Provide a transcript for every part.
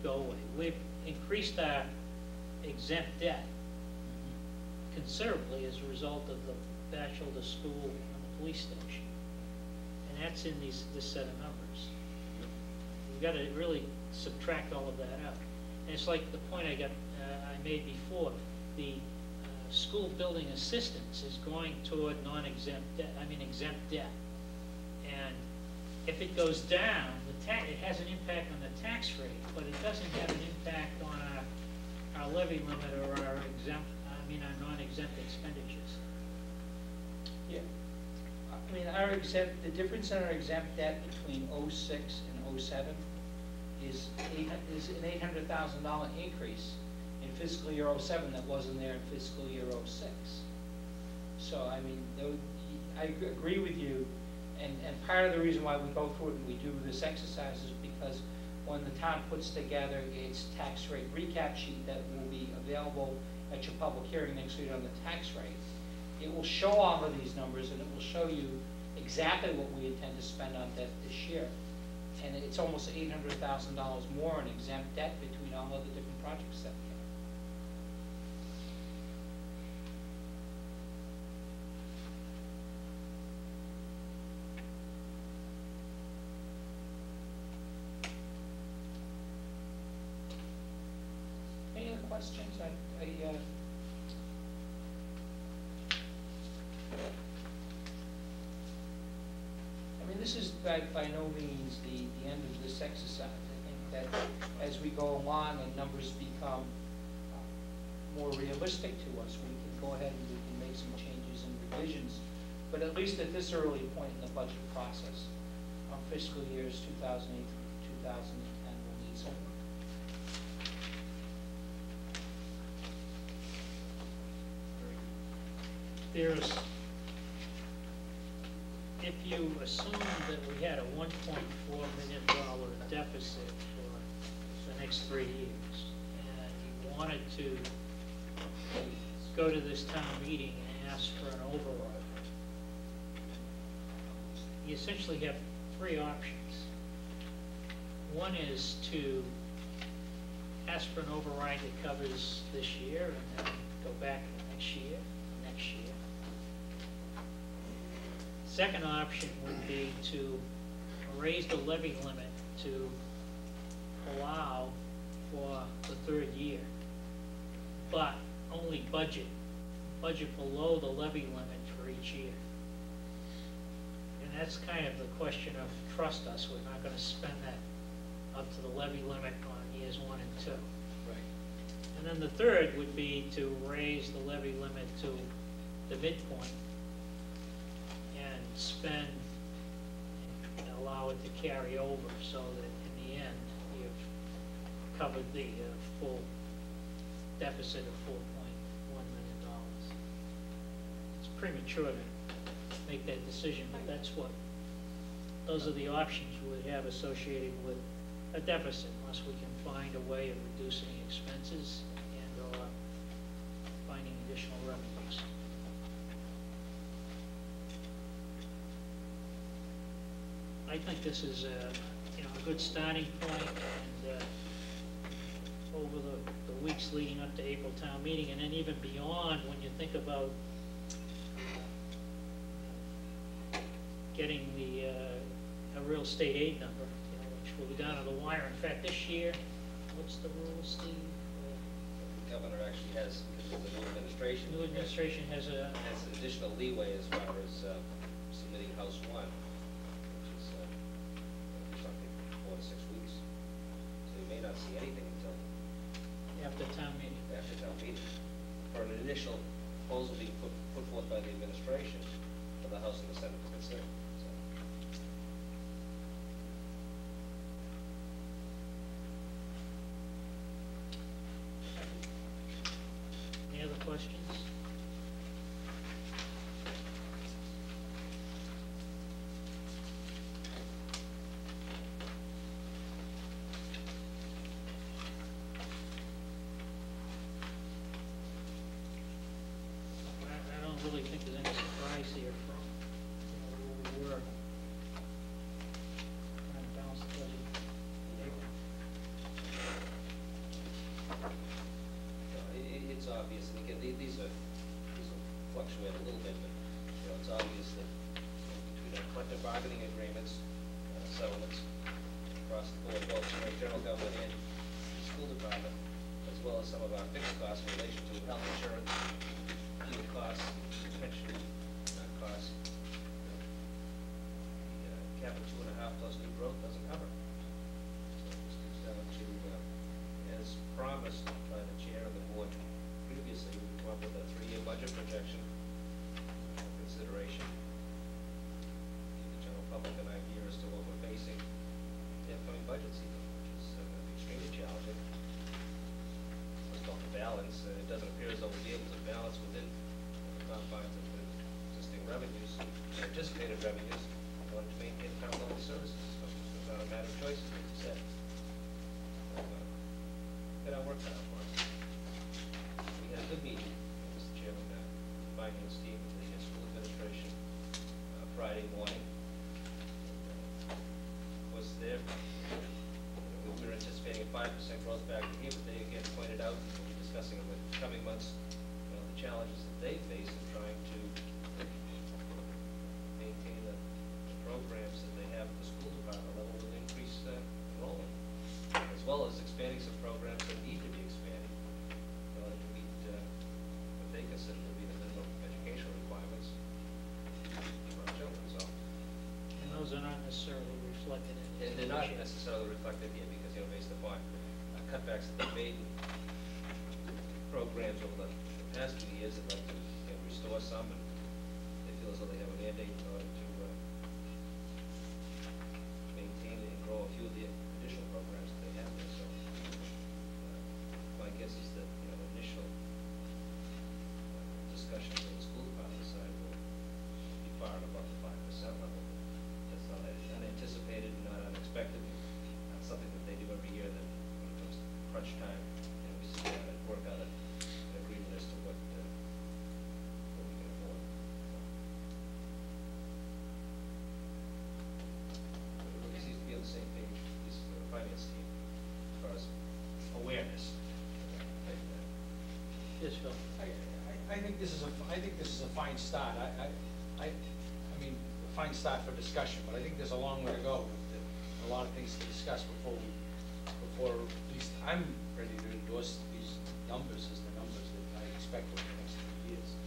go away. We've increased our exempt debt considerably as a result of the Batchelor, the school, and the police station. And that's in this set of numbers. We've got to really subtract all of that out. And it's like the point I made before, the school building assistance is going toward non-exempt debt, exempt debt. And if it goes down, it has an impact on the tax rate, but it doesn't have an impact on our levy limit or our our non-exempt expenditures. Yeah. The difference in our exempt debt between '06 and '07 is an $800,000 increase in fiscal year '07 that wasn't there in fiscal year '06. So, I agree with you, and part of the reason why we go through it and we do this exercise is because when the town puts together its tax rate recap sheet that will be available at your public hearing next week on the tax rate, it will show all of these numbers and it will show you exactly what we intend to spend on debt this year. And it's almost $800,000 more in exempt debt between all of the different projects that we have. Any other questions? This is by no means the end of this exercise. I think that as we go along and numbers become more realistic to us, we can go ahead and we can make some changes and revisions. But at least at this early point in the budget process, our fiscal years 2008 through 2010 will need some work. If you assume that we had a $1.4 million deficit for the next 3 years, and you wanted to go to this town meeting and ask for an override, you essentially have 3 options. One is to ask for an override that covers this year and then go back to next year. Second option would be to raise the levy limit to allow for the 3rd year, but only budget below the levy limit for each year. And that's kind of the question of trust us. We're not going to spend that up to the levy limit on years 1 and 2. Right. And then the third would be to raise the levy limit to the midpoint and spend and allow it to carry over so that in the end you've covered the full deficit of $4.1 million. It's premature to make that decision, but those are the options we would have associated with a deficit unless we can find a way of reducing expenses and or finding additional revenues. I think this is a good starting point, and over the weeks leading up to April town meeting, and then even beyond, when you think about getting a real estate aid number, which will be down to the wire. In fact, this year, what's the rule, Steve? The governor actually has, because of the new administration. New administration has additional leeway as far as submitting House 1. Something 4 to 6 weeks. So you may not see anything until after town meeting. After town meeting. For an initial proposal being put forth by the administration for the House and the Senate to consider. So. Any other questions? I don't really think there's any surprise here from where we It's obvious, and again, these will fluctuate a little bit, but, it's obvious that between our collective bargaining agreements, settlements across the board, both in the general government and the school department, as well as some of our fixed costs in relation to health insurance, fuel costs, pension costs. The cap of 2.5 plus new growth doesn't cover. So this comes down to, as promised by the chair of the board previously, we come up with a 3-year budget projection consideration. Give the general public an idea as to what we're facing in the upcoming budget season, which is going to be extremely challenging. What's called the balance. It doesn't appear as though we'll be able to balance within the confines of the existing revenues, anticipated revenues, in order to maintain town level services. So it's not a matter of choice, as you said. Get our work cut out for us. We had a good meeting, Mr. Chairman, the finance team and the school administration Friday morning. Was there, we were anticipating a 5% growth factor here, but they again pointed out, and we'll be discussing it with coming months, the challenges that they face in trying to maintain the programs that they have at the school department level with increased enrollment, as well as expanding some programs that need to be expanded in order to meet what they consider to be the minimum educational requirements for our children. So, And those are not necessarily reflected in and they're not necessarily reflected here because, based upon cutbacks that they've made in programs over the past few years, they'd like to restore some, and they feel as though they have a mandate in order to maintain and grow a few of the additional programs that they have there. So my guess is that, initial discussions on the school department side will be far and above the 5% level. That's not unanticipated, not unexpected, not something that they do every year. That when it comes to crunch time, we sit down and work out an agreement as to what we can afford. Everybody seems to be on the same page, this finance team, as far as awareness. Yes, Phil. I think this is a fine start. I mean, a fine start for discussion, but I think there's a long way to go. A lot of things to discuss before at least I'm ready to endorse these numbers as the numbers that I expect over the next 2 years.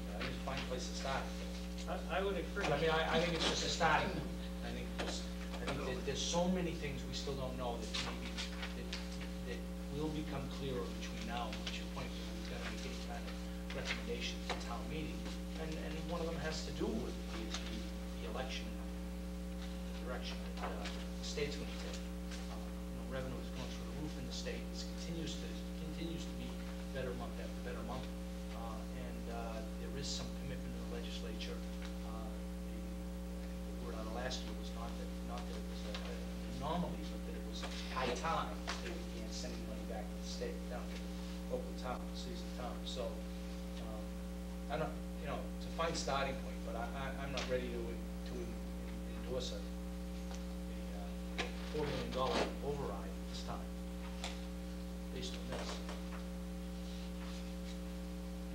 I think it's a fine place to start. I would agree. But I mean, I think it's just a starting point. I think that there's so many things we still don't know that maybe that will become clearer between now and what your point is. We've got to make any kind of recommendations at town meeting, and one of them has to do with the election, the direction that the state's going to take. Revenue is going through the roof in the state. It continues to be better month after better month, and there is some commitment in the legislature. The word out of last year was not that it was an anomaly, but that it was high time that they began sending money back to the state, down to the local town, cities and towns. So I don't, it's a fine starting point, but I'm not ready to endorse a $4 million override this time, based on this.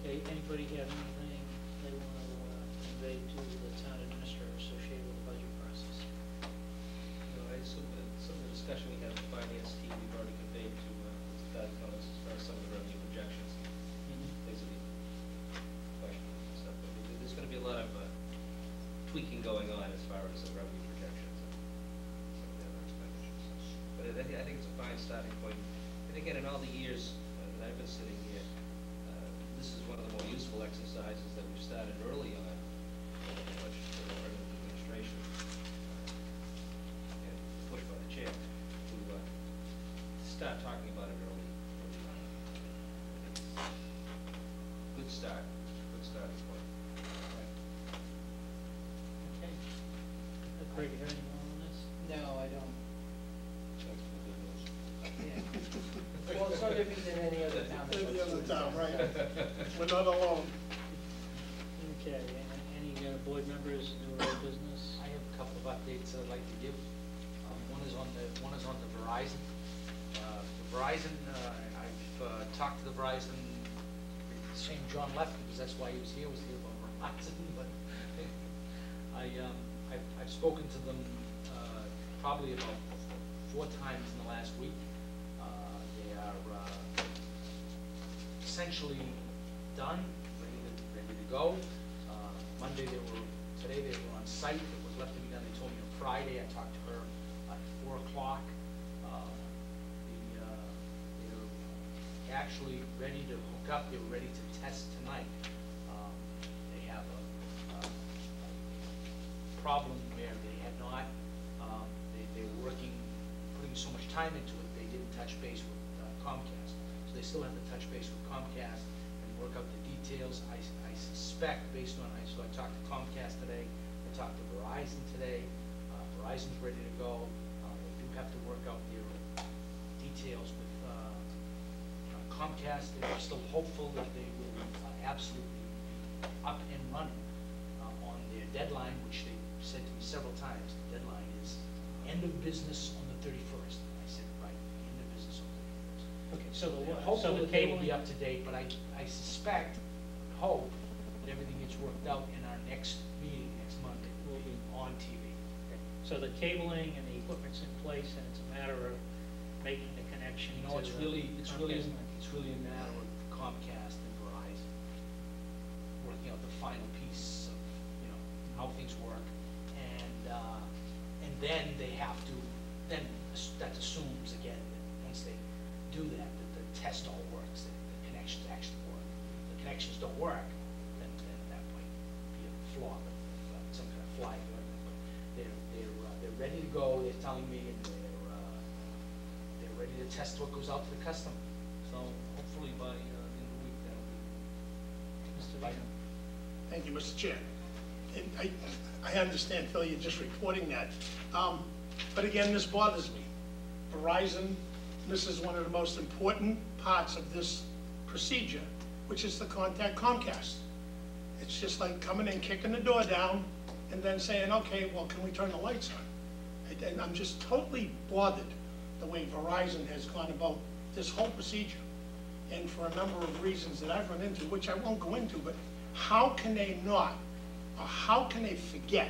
Okay, anybody have anything they want to convey to the town administrator associated with the budget process? I assume that some of the discussion we had with the finance team, we've already conveyed to Mr. Dodd-Collins as far as some of the revenue projections, things that we questioned and stuff. But there's going to be a lot of tweaking going on as far as the revenue projections and some of the other expenditures. But I think it's a fine starting point. And again, in all the years that I've been sitting here, this is one of the more useful exercises that we've started early on in the budget administration, and pushed by the chair to start talking about it early on. Good start, good starting point. Okay. Craig, you have any more on this? No, I don't. That's the good news. Well, it's no different than any other town. Any other town, right? We're not alone. Okay, any board members, new or old business? I have a couple of updates I'd like to give. One is on the Verizon. The Verizon, I talked to the Verizon, shame John left because that's why he was here about Verizon, but I've spoken to them probably about 4 times in the last week. They are essentially done, ready to go. Monday today they were on site. It was left to be done. They told me on Friday. I talked to her at 4 o'clock. They're actually ready to hook up. They were ready to test tonight. They have a problem where they had not, they were working, putting so much time into it, they didn't touch base with Comcast. So they still have to touch base with Comcast and work out the details. I suspect, based on, so I talked to Comcast today, I talked to Verizon today. Verizon's ready to go. They do have to work out their details with Comcast. They're still hopeful that they will absolutely be up and running on their deadline, which they said to me several times. The deadline is end of business on the 31st. And I said, right, end of business on the 31st. Okay, so Hopefully the they will cabling, be up to date, but I suspect, hope, that everything gets worked out in our next meeting next Monday will be on TV. so the cabling and the equipment's in place, and it's a matter of making the connection You to know, the it's really Comcast line. a matter of Comcast and Verizon working out the final piece of, how things work. And then they have to, then that assumes again, that once they do that the test all works, that the connections actually work. If the connections don't work, then at that point, be a flaw, some kind of flag or anything. But they're ready to go, they're telling me, and they're ready to test what goes out to the customer. So hopefully by the end of the week, that'll be. Mr. Bynum. Thank you, Mr. Chair. And I understand, Phil, you're just reporting that. But again, this bothers me. Verizon misses one of the most important parts of this procedure, which is to contact Comcast. It's just like coming in, kicking the door down, and then saying, okay, well, can we turn the lights on? And I'm just totally bothered the way Verizon has gone about this whole procedure. And for a number of reasons that I've run into, which I won't go into, but how can they not, or how can they forget,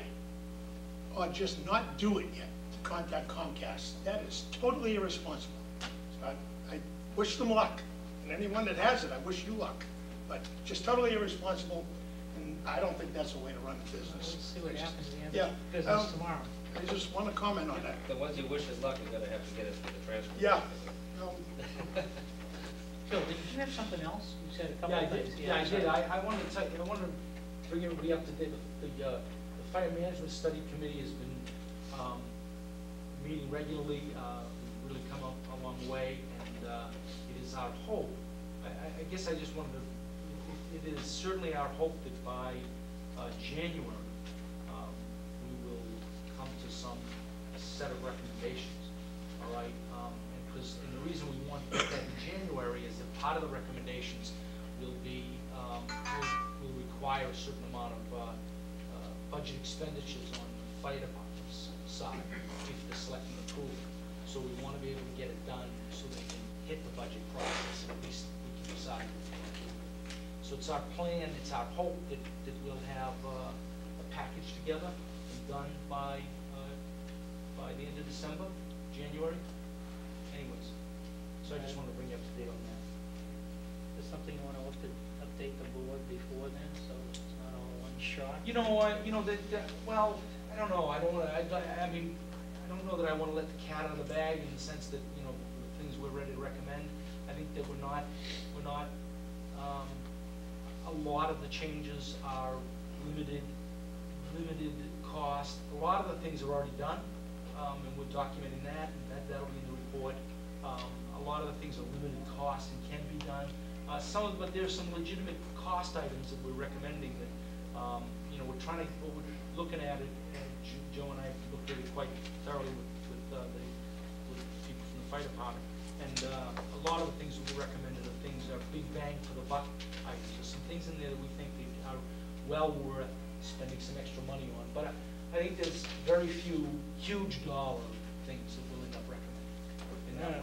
or just not do it yet to contact Comcast? That is totally irresponsible. So I wish them luck, and anyone that has it, I wish you luck. But just totally irresponsible, and I don't think that's a way to run a business. Let's see what happens at the end Yeah, of business tomorrow. I just want to comment on that. The ones you wish us luck, you're gonna have to get us to the transfer. Yeah. Phil, did you have something else? You said a couple Yeah, I of did. things. Yeah, I did. I wanted to tell you, I wanted to bring everybody up to date. The Fire Management Study Committee has been meeting regularly. We've really come up a long way, and it is our hope. I guess I just wanted to. It is certainly our hope that by January we will come to some set of recommendations. All right. And the reason we want to do that in January is that part of the recommendations will be, will require a certain amount of budget expenditures on the fire department's side, if the selectmen approve it. So we want to be able to get it done so they can hit the budget process, and at least we can decide. So it's our plan, it's our hope that we'll have a package together and done by the end of December, January. Anyways, so I just wanted to bring you up to date on that. Is something you want to update the board before then, so it's not all one shot? Well, I don't know, I don't know that I want to let the cat out of the bag in the sense that, the things we're ready to recommend. I think that we're not, a lot of the changes are limited cost. A lot of the things are already done, and we're documenting that, and that'll be in the report. A lot of the things are limited cost and can be done. But there's some legitimate cost items that we're recommending that, we're trying to, what we're looking at it, and Joe and I looked at it quite thoroughly with people from the fire department. And a lot of the things that we recommended are things that are big bang for the buck items. There's some things in there that we think that are well worth spending some extra money on. But I think there's very few huge dollar things that we'll end up recommending. And